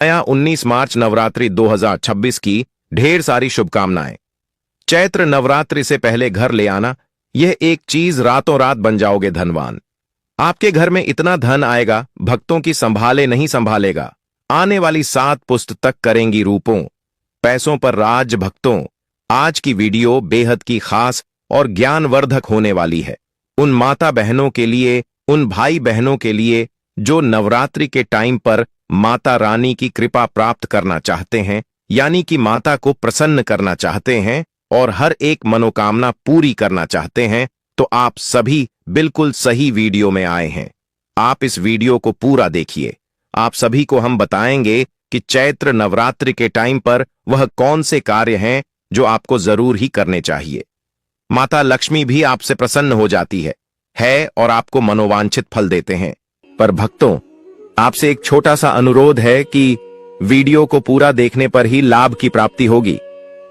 नया 19 मार्च नवरात्रि 2026 की ढेर सारी शुभकामनाएं। चैत्र नवरात्रि से पहले घर ले आना, यह एक चीज रातों रात बन जाओगे धनवान। आपके घर में इतना धन आएगा, भक्तों की संभाले नहीं संभालेगा। आने वाली 7 पुस्त तक करेंगी रूपों, पैसों पर राज भक्तों। आज की वीडियो बेहद की खास और ज्ञानवर्धक होने वाली है। उन माता बहनों के लिए, उन भाई बहनों के लिए जो नवरात्रि के टाइम पर माता रानी की कृपा प्राप्त करना चाहते हैं, यानी कि माता को प्रसन्न करना चाहते हैं और हर एक मनोकामना पूरी करना चाहते हैं, तो आप सभी बिल्कुल सही वीडियो में आए हैं। आप इस वीडियो को पूरा देखिए। आप सभी को हम बताएंगे कि चैत्र नवरात्रि के टाइम पर वह कौन से कार्य हैं जो आपको जरूर ही करने चाहिए। माता लक्ष्मी भी आपसे प्रसन्न हो जाती है और आपको मनोवांछित फल देते हैं। पर भक्तों, आपसे एक छोटा सा अनुरोध है कि वीडियो को पूरा देखने पर ही लाभ की प्राप्ति होगी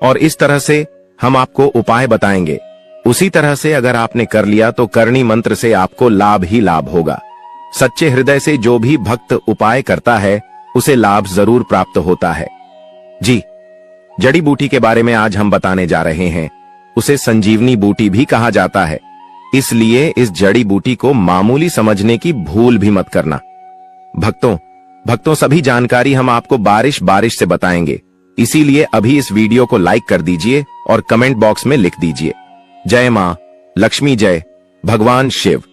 और इस तरह से हम आपको उपाय बताएंगे। उसी तरह से अगर आपने कर लिया तो करणी मंत्र से आपको लाभ ही लाभ होगा। सच्चे हृदय से जो भी भक्त उपाय करता है उसे लाभ जरूर प्राप्त होता है। जी, जड़ी बूटी के बारे में आज हम बताने जा रहे हैं। उसे संजीवनी बूटी भी कहा जाता है, इसलिए इस जड़ी बूटी को मामूली समझने की भूल भी मत करना। भक्तों सभी जानकारी हम आपको बारिश से बताएंगे, इसीलिए अभी इस वीडियो को लाइक कर दीजिए और कमेंट बॉक्स में लिख दीजिए जय मां लक्ष्मी, जय भगवान शिव,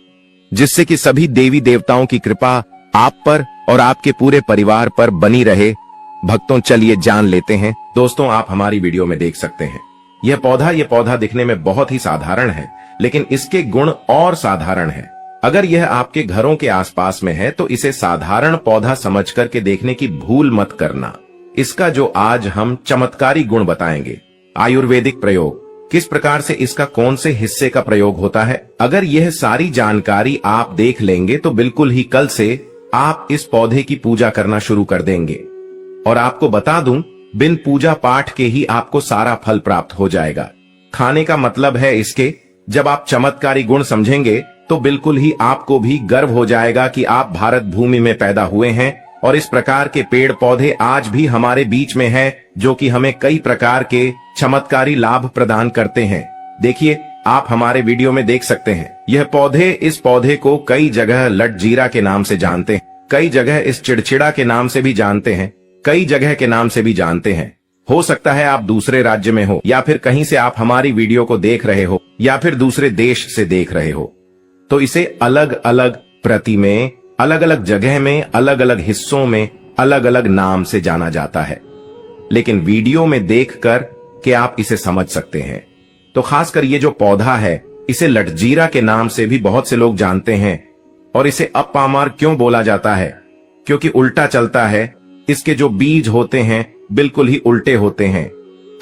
जिससे कि सभी देवी देवताओं की कृपा आप पर और आपके पूरे परिवार पर बनी रहे। भक्तों, चलिए जान लेते हैं। दोस्तों, आप हमारी वीडियो में देख सकते हैं यह पौधा दिखने में बहुत ही साधारण है, लेकिन इसके गुण और साधारण है। अगर यह आपके घरों के आसपास में है तो इसे साधारण पौधा समझ करके देखने की भूल मत करना। इसका जो आज हम चमत्कारी गुण बताएंगे, आयुर्वेदिक प्रयोग, किस प्रकार से इसका कौन से हिस्से का प्रयोग होता है, अगर यह सारी जानकारी आप देख लेंगे तो बिल्कुल ही कल से आप इस पौधे की पूजा करना शुरू कर देंगे। और आपको बता दूं, बिन पूजा पाठ के ही आपको सारा फल प्राप्त हो जाएगा। खाने का मतलब है इसके, जब आप चमत्कारी गुण समझेंगे तो बिल्कुल ही आपको भी गर्व हो जाएगा कि आप भारत भूमि में पैदा हुए हैं और इस प्रकार के पेड़ पौधे आज भी हमारे बीच में हैं, जो कि हमें कई प्रकार के चमत्कारी लाभ प्रदान करते हैं। देखिए, आप हमारे वीडियो में देख सकते हैं यह पौधे, इस पौधे को कई जगह लटजीरा के नाम से जानते हैं, कई जगह इस चिड़चिड़ा के नाम से भी जानते हैं, कई जगह के नाम से भी जानते हैं। हो सकता है आप दूसरे राज्य में हो या फिर कहीं से आप हमारी वीडियो को देख रहे हो या फिर दूसरे देश से देख रहे हो, तो इसे अलग अलग प्रति में, अलग अलग जगह में, अलग अलग हिस्सों में अलग अलग नाम से जाना जाता है। लेकिन वीडियो में देखकर के आप इसे समझ सकते हैं। तो खासकर ये जो पौधा है, इसे लटजीरा के नाम से भी बहुत से लोग जानते हैं। और इसे अपामार क्यों बोला जाता है? क्योंकि उल्टा चलता है। इसके जो बीज होते हैं बिल्कुल ही उल्टे होते हैं।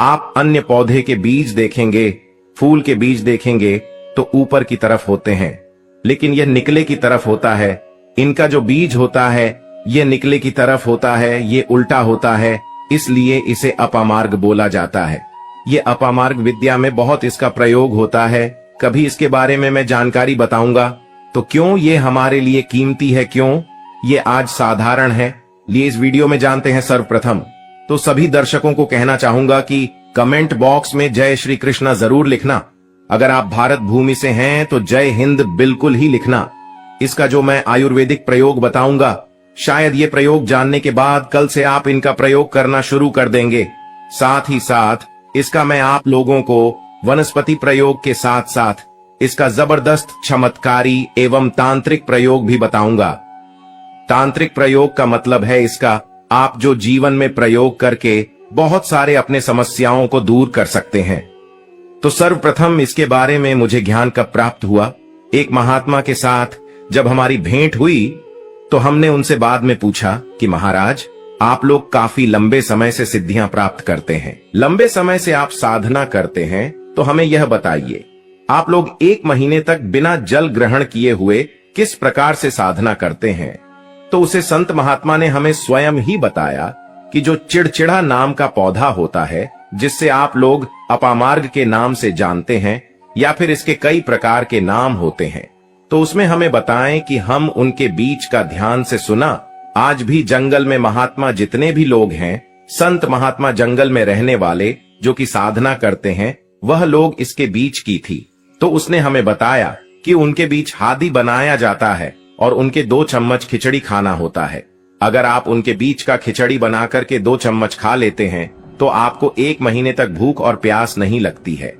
आप अन्य पौधे के बीज देखेंगे, फूल के बीज देखेंगे तो ऊपर की तरफ होते हैं, लेकिन यह निकले की तरफ होता है। इनका जो बीज होता है यह निकले की तरफ होता है, ये उल्टा होता है, इसलिए इसे अपामार्ग बोला जाता है। ये अपामार्ग विद्या में बहुत इसका प्रयोग होता है। कभी इसके बारे में मैं जानकारी बताऊंगा। तो क्यों ये हमारे लिए कीमती है, क्यों ये आज साधारण है, लिए इस वीडियो में जानते हैं। सर्वप्रथम तो सभी दर्शकों को कहना चाहूंगा कि कमेंट बॉक्स में जय श्री कृष्णा जरूर लिखना। अगर आप भारत भूमि से हैं तो जय हिंद बिल्कुल ही लिखना। इसका जो मैं आयुर्वेदिक प्रयोग बताऊंगा, शायद ये प्रयोग जानने के बाद कल से आप इनका प्रयोग करना शुरू कर देंगे। साथ ही साथ इसका मैं आप लोगों को वनस्पति प्रयोग के साथ साथ इसका जबरदस्त चमत्कारी एवं तांत्रिक प्रयोग भी बताऊंगा। तांत्रिक प्रयोग का मतलब है इसका आप जो जीवन में प्रयोग करके बहुत सारे अपने समस्याओं को दूर कर सकते हैं। तो सर्वप्रथम इसके बारे में मुझे ज्ञान कब प्राप्त हुआ, एक महात्मा के साथ जब हमारी भेंट हुई तो हमने उनसे बाद में पूछा कि महाराज, आप लोग काफी लंबे समय से सिद्धियां प्राप्त करते हैं, लंबे समय से आप साधना करते हैं, तो हमें यह बताइए, आप लोग 1 महीने तक बिना जल ग्रहण किए हुए किस प्रकार से साधना करते हैं? तो उसे संत महात्मा ने हमें स्वयं ही बताया कि जो चिड़चिड़ा नाम का पौधा होता है, जिससे आप लोग अपामार्ग के नाम से जानते हैं या फिर इसके कई प्रकार के नाम होते हैं, तो उसमें हमें बताएं कि हम उनके बीज का ध्यान से सुना आज भी जंगल में महात्मा जितने भी लोग हैं, संत महात्मा जंगल में रहने वाले जो कि साधना करते हैं, वह लोग इसके बीच की थी। तो उसने हमें बताया कि उनके बीच हादी बनाया जाता है और उनके 2 चम्मच खिचड़ी खाना होता है। अगर आप उनके बीच का खिचड़ी बना करके 2 चम्मच खा लेते हैं तो आपको 1 महीने तक भूख और प्यास नहीं लगती है।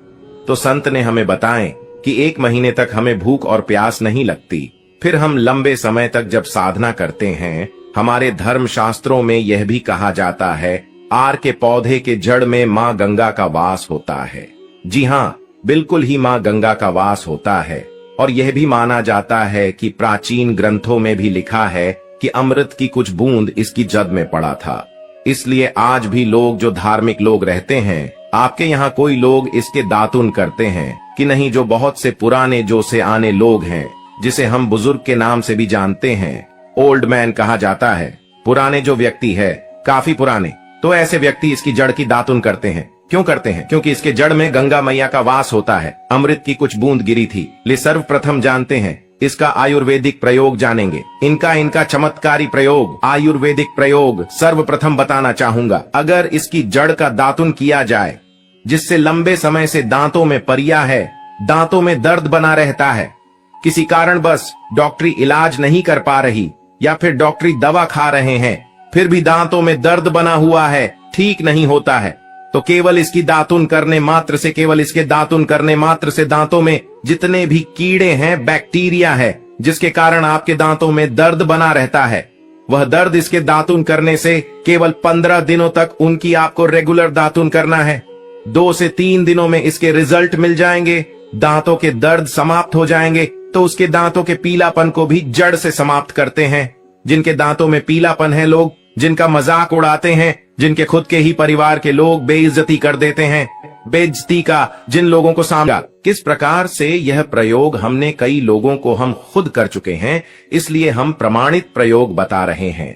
तो संत ने हमें बताएं कि 1 महीने तक हमें भूख और प्यास नहीं लगती। फिर हम लंबे समय तक जब साधना करते हैं, हमारे धर्म शास्त्रों में यह भी कहा जाता है, आर के पौधे के जड़ में माँ गंगा का वास होता है। जी हाँ, बिल्कुल ही माँ गंगा का वास होता है। और यह भी माना जाता है कि प्राचीन ग्रंथों में भी लिखा है कि अमृत की कुछ बूंद इसकी जद में पड़ा था। इसलिए आज भी लोग जो धार्मिक लोग रहते हैं, आपके यहाँ कोई लोग इसके दातुन करते हैं कि नहीं? जो बहुत से पुराने जो से आने लोग हैं, जिसे हम बुजुर्ग के नाम से भी जानते हैं, ओल्ड मैन कहा जाता है। पुराने जो व्यक्ति है, काफी पुराने, तो ऐसे व्यक्ति इसकी जड़ की दातुन करते हैं। क्यों करते हैं? क्योंकि इसके जड़ में गंगा मैया का वास होता है। अमृत की कुछ बूंद गिरी थी। ले सर्वप्रथम जानते हैं इसका आयुर्वेदिक प्रयोग जानेंगे। इनका चमत्कारी प्रयोग, आयुर्वेदिक प्रयोग सर्वप्रथम बताना चाहूंगा। अगर इसकी जड़ का दातुन किया जाए, जिससे लंबे समय से दांतों में परिया है, दांतों में दर्द बना रहता है, किसी कारण बस डॉक्टरी इलाज नहीं कर पा रही या फिर डॉक्टरी दवा खा रहे हैं, फिर भी दांतों में दर्द बना हुआ है, ठीक नहीं होता है, तो केवल इसकी दातुन करने मात्र से, केवल इसके दातुन करने मात्र से दांतों में जितने भी कीड़े हैं, बैक्टीरिया है, जिसके कारण आपके दांतों में दर्द बना रहता है, वह दर्द इसके दातुन करने से केवल 15 दिनों तक उनकी आपको रेगुलर दातुन करना है। 2 से 3 दिनों में इसके रिजल्ट मिल जाएंगे, दांतों के दर्द समाप्त हो जाएंगे। तो उसके दांतों के पीलापन को भी जड़ से समाप्त करते हैं। जिनके दांतों में पीलापन है, लोग जिनका मजाक उड़ाते हैं, जिनके खुद के ही परिवार के लोग बेइज्जती कर देते हैं, बेइज्जती का जिन लोगों को सामना, किस प्रकार से यह प्रयोग हमने कई लोगों को हम खुद कर चुके हैं, इसलिए हम प्रमाणित प्रयोग बता रहे हैं।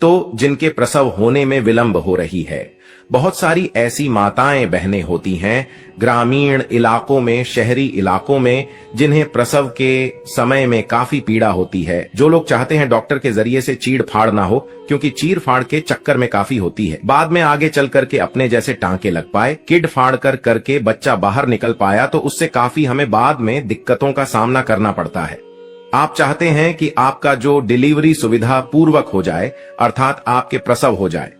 तो जिनके प्रसव होने में विलंब हो रही है, बहुत सारी ऐसी माताएं बहनें होती हैं ग्रामीण इलाकों में, शहरी इलाकों में, जिन्हें प्रसव के समय में काफी पीड़ा होती है। जो लोग चाहते हैं डॉक्टर के जरिए से चीड़ फाड़ ना हो, क्योंकि चीड़ फाड़ के चक्कर में काफी होती है, बाद में आगे चल करके अपने जैसे टांके लग पाए, किड फाड़ करके बच्चा बाहर निकल पाया, तो उससे काफी हमें बाद में दिक्कतों का सामना करना पड़ता है। आप चाहते हैं कि आपका जो डिलीवरी सुविधा पूर्वक हो जाए, अर्थात आपके प्रसव हो जाए।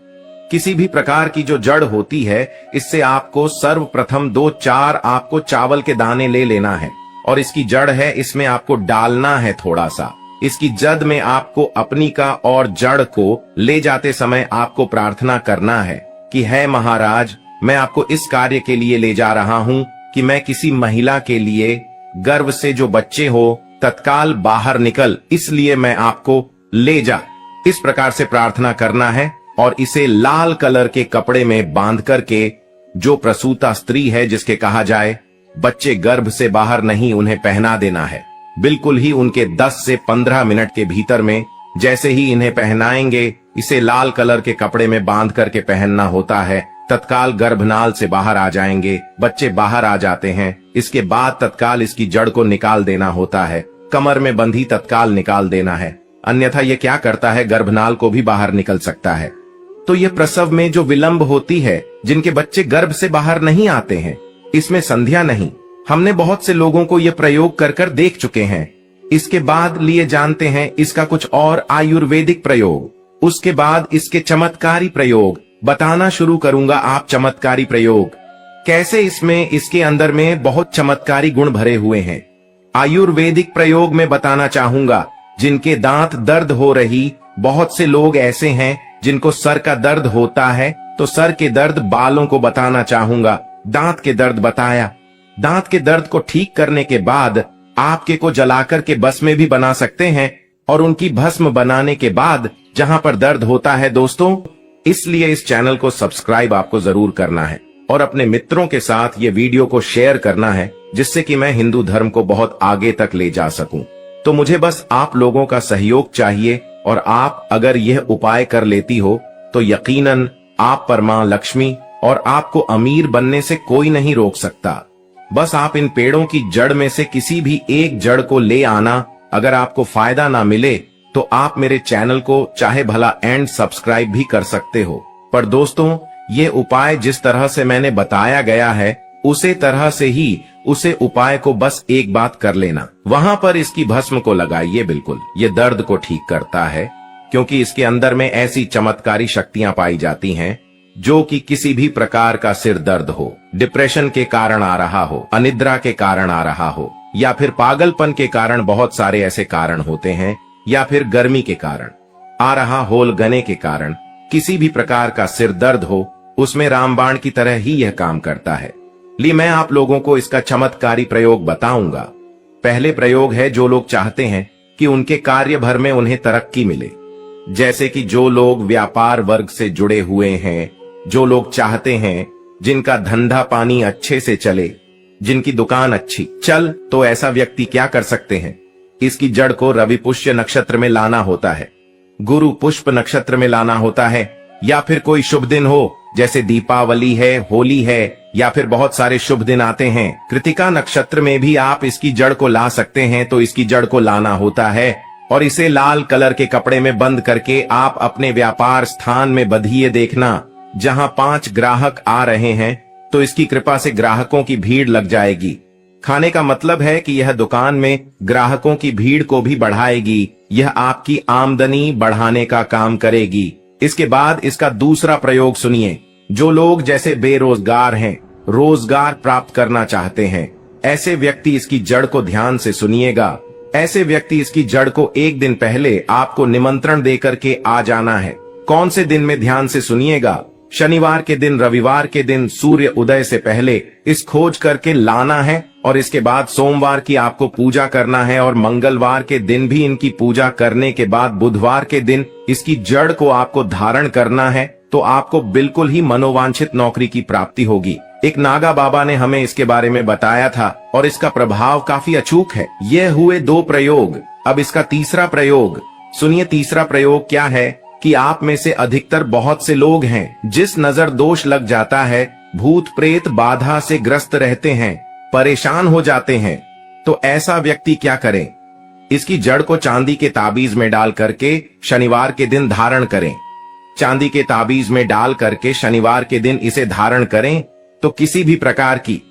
किसी भी प्रकार की जो जड़ होती है, इससे आपको सर्वप्रथम 2-4 आपको चावल के दाने ले लेना है, और इसकी जड़ है, इसमें आपको डालना है थोड़ा सा। इसकी जद में आपको अपनी का और जड़ को ले जाते समय आपको प्रार्थना करना है कि है महाराज, मैं आपको इस कार्य के लिए ले जा रहा हूं कि मैं किसी महिला के लिए गर्भ से जो बच्चे हो तत्काल बाहर निकल, इसलिए मैं आपको ले जा। इस प्रकार से प्रार्थना करना है और इसे लाल कलर के कपड़े में बांध करके, जो प्रसूता स्त्री है, जिसके कहा जाए बच्चे गर्भ से बाहर नहीं, उन्हें पहना देना है। बिल्कुल ही उनके 10 से 15 मिनट के भीतर में जैसे ही इन्हें पहनाएंगे, इसे लाल कलर के कपड़े में बांध करके पहनना होता है, तत्काल गर्भनाल से बाहर आ जाएंगे, बच्चे बाहर आ जाते हैं। इसके बाद तत्काल इसकी जड़ को निकाल देना होता है, कमर में बंधी तत्काल निकाल देना है, अन्यथा ये क्या करता है, गर्भनाल को भी बाहर निकल सकता है। तो ये प्रसव में जो विलंब होती है, जिनके बच्चे गर्भ से बाहर नहीं आते हैं, इसमें संध्या नहीं। हमने बहुत से लोगों को ये प्रयोग कर देख चुके हैं। इसके बाद लिए जानते हैं इसका कुछ और आयुर्वेदिक प्रयोग। उसके बाद इसके चमत्कारी प्रयोग बताना शुरू करूंगा। आप चमत्कारी प्रयोग कैसे, इसमें इसके अंदर में बहुत चमत्कारी गुण भरे हुए हैं। आयुर्वेदिक प्रयोग में बताना चाहूंगा, जिनके दांत दर्द हो रही, बहुत से लोग ऐसे हैं जिनको सर का दर्द होता है, तो सर के दर्द बालों को बताना चाहूंगा। दांत के दर्द बताया, दांत के दर्द को ठीक करने के बाद आपके को जलाकर के भस्म भी बना सकते हैं, और उनकी भस्म बनाने के बाद जहां पर दर्द होता है दोस्तों, इसलिए इस चैनल को सब्सक्राइब आपको जरूर करना है और अपने मित्रों के साथ ये वीडियो को शेयर करना है, जिससे कि मैं हिंदू धर्म को बहुत आगे तक ले जा सकूं। तो मुझे बस आप लोगों का सहयोग चाहिए, और आप अगर यह उपाय कर लेती हो तो यकीनन आप पर मां लक्ष्मी और आपको अमीर बनने से कोई नहीं रोक सकता। बस आप इन पेड़ों की जड़ में से किसी भी एक जड़ को ले आना। अगर आपको फायदा ना मिले तो आप मेरे चैनल को चाहे भला एंड सब्सक्राइब भी कर सकते हो। पर दोस्तों, ये उपाय जिस तरह से मैंने बताया गया है उसे तरह से ही उसे उपाय को बस एक बात कर लेना, वहां पर इसकी भस्म को लगाइए। बिल्कुल ये दर्द को ठीक करता है, क्योंकि इसके अंदर में ऐसी चमत्कारी शक्तियां पाई जाती हैं जो कि किसी भी प्रकार का सिर दर्द हो, डिप्रेशन के कारण आ रहा हो, अनिद्रा के कारण आ रहा हो, या फिर पागलपन के कारण, बहुत सारे ऐसे कारण होते हैं, या फिर गर्मी के कारण आ रहा होल गने के कारण किसी भी प्रकार का सिर दर्द हो, उसमें रामबाण की तरह ही यह काम करता है। लिए मैं आप लोगों को इसका चमत्कारी प्रयोग बताऊंगा। पहले प्रयोग है, जो लोग चाहते हैं कि उनके कार्य भर में उन्हें तरक्की मिले, जैसे कि जो लोग व्यापार वर्ग से जुड़े हुए हैं, जो लोग चाहते हैं जिनका धंधा पानी अच्छे से चले, जिनकी दुकान अच्छी चल, तो ऐसा व्यक्ति क्या कर सकते हैं, इसकी जड़ को रवि पुष्य नक्षत्र में लाना होता है, गुरु पुष्प नक्षत्र में लाना होता है, या फिर कोई शुभ दिन हो, जैसे दीपावली है, होली है, या फिर बहुत सारे शुभ दिन आते हैं। कृतिका नक्षत्र में भी आप इसकी जड़ को ला सकते हैं। तो इसकी जड़ को लाना होता है और इसे लाल कलर के कपड़े में बंद करके आप अपने व्यापार स्थान में बंधिए। देखना, जहां 5 ग्राहक आ रहे हैं तो इसकी कृपा से ग्राहकों की भीड़ लग जाएगी। खाने का मतलब है कि यह दुकान में ग्राहकों की भीड़ को भी बढ़ाएगी, यह आपकी आमदनी बढ़ाने का काम करेगी। इसके बाद इसका दूसरा प्रयोग सुनिए। जो लोग जैसे बेरोजगार हैं, रोजगार प्राप्त करना चाहते हैं, ऐसे व्यक्ति इसकी जड़ को ध्यान से सुनिएगा। ऐसे व्यक्ति इसकी जड़ को एक दिन पहले आपको निमंत्रण देकर के आ जाना है। कौन से दिन में, ध्यान से सुनिएगा। शनिवार के दिन, रविवार के दिन सूर्य उदय से पहले इस खोज करके लाना है, और इसके बाद सोमवार की आपको पूजा करना है, और मंगलवार के दिन भी इनकी पूजा करने के बाद बुधवार के दिन इसकी जड़ को आपको धारण करना है। तो आपको बिल्कुल ही मनोवांछित नौकरी की प्राप्ति होगी। एक नागा बाबा ने हमें इसके बारे में बताया था और इसका प्रभाव काफी अचूक है। ये हुए 2 प्रयोग। अब इसका तीसरा प्रयोग सुनिए। तीसरा प्रयोग क्या है कि आप में से अधिकतर बहुत से लोग हैं जिस नजर दोष लग जाता है, भूत प्रेत बाधा से ग्रस्त रहते हैं, परेशान हो जाते हैं। तो ऐसा व्यक्ति क्या करे, इसकी जड़ को चांदी के ताबीज में डाल करके शनिवार के दिन धारण करें। चांदी के ताबीज में डाल करके शनिवार के दिन इसे धारण करें तो किसी भी प्रकार की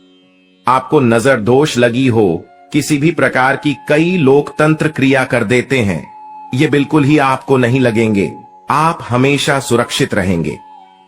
आपको नजर दोष लगी हो, किसी भी प्रकार की, कई लोकतंत्र क्रिया कर देते हैं, ये बिल्कुल ही आपको नहीं लगेंगे। आप हमेशा सुरक्षित रहेंगे।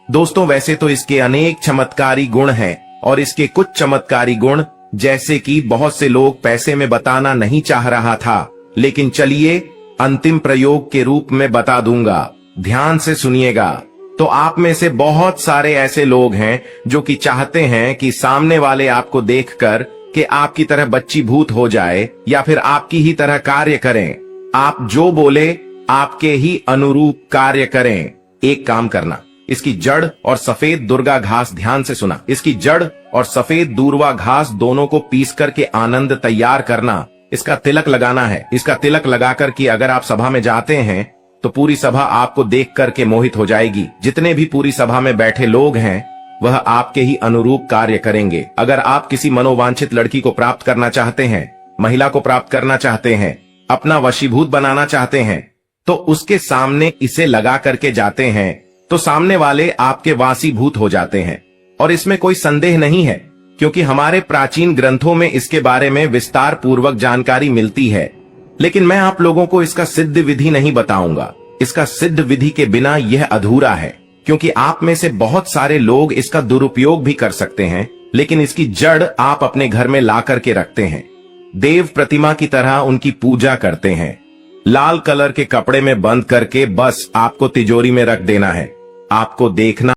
दोस्तों, वैसे तो इसके अनेक चमत्कारी गुण हैं, और इसके कुछ चमत्कारी गुण जैसे कि बहुत से लोग पैसे में बताना नहीं चाह रहा था, लेकिन चलिए अंतिम प्रयोग के रूप में बता दूंगा। ध्यान से सुनिएगा। तो आप में से बहुत सारे ऐसे लोग हैं जो कि चाहते हैं कि सामने वाले आपको देखकर कि आपकी तरह बच्ची भूत हो जाए, या फिर आपकी ही तरह कार्य करें। आप जो बोले आपके ही अनुरूप कार्य करें। एक काम करना, इसकी जड़ और सफेद दुर्गा घास, ध्यान से सुना, इसकी जड़ और सफेद दूर्वा घास दोनों को पीस करके आनंद तैयार करना। इसका तिलक लगाना है। इसका तिलक लगाकर कि अगर आप सभा में जाते हैं तो पूरी सभा आपको देख करके मोहित हो जाएगी। जितने भी पूरी सभा में बैठे लोग हैं वह आपके ही अनुरूप कार्य करेंगे। अगर आप किसी मनोवांछित लड़की को प्राप्त करना चाहते हैं, महिला को प्राप्त करना चाहते हैं, अपना वशीभूत बनाना चाहते हैं, तो उसके सामने इसे लगा करके जाते हैं तो सामने वाले आपके वासीभूत हो जाते हैं। और इसमें कोई संदेह नहीं है, क्योंकि हमारे प्राचीन ग्रंथों में इसके बारे में विस्तार पूर्वक जानकारी मिलती है। लेकिन मैं आप लोगों को इसका सिद्ध विधि नहीं बताऊंगा। इसका सिद्ध विधि के बिना यह अधूरा है, क्योंकि आप में से बहुत सारे लोग इसका दुरुपयोग भी कर सकते हैं, लेकिन इसकी जड़ आप अपने घर में ला करके रखते हैं, देव प्रतिमा की तरह उनकी पूजा करते हैं, लाल कलर के कपड़े में बंद करके बस आपको तिजोरी में रख देना है। आपको देखना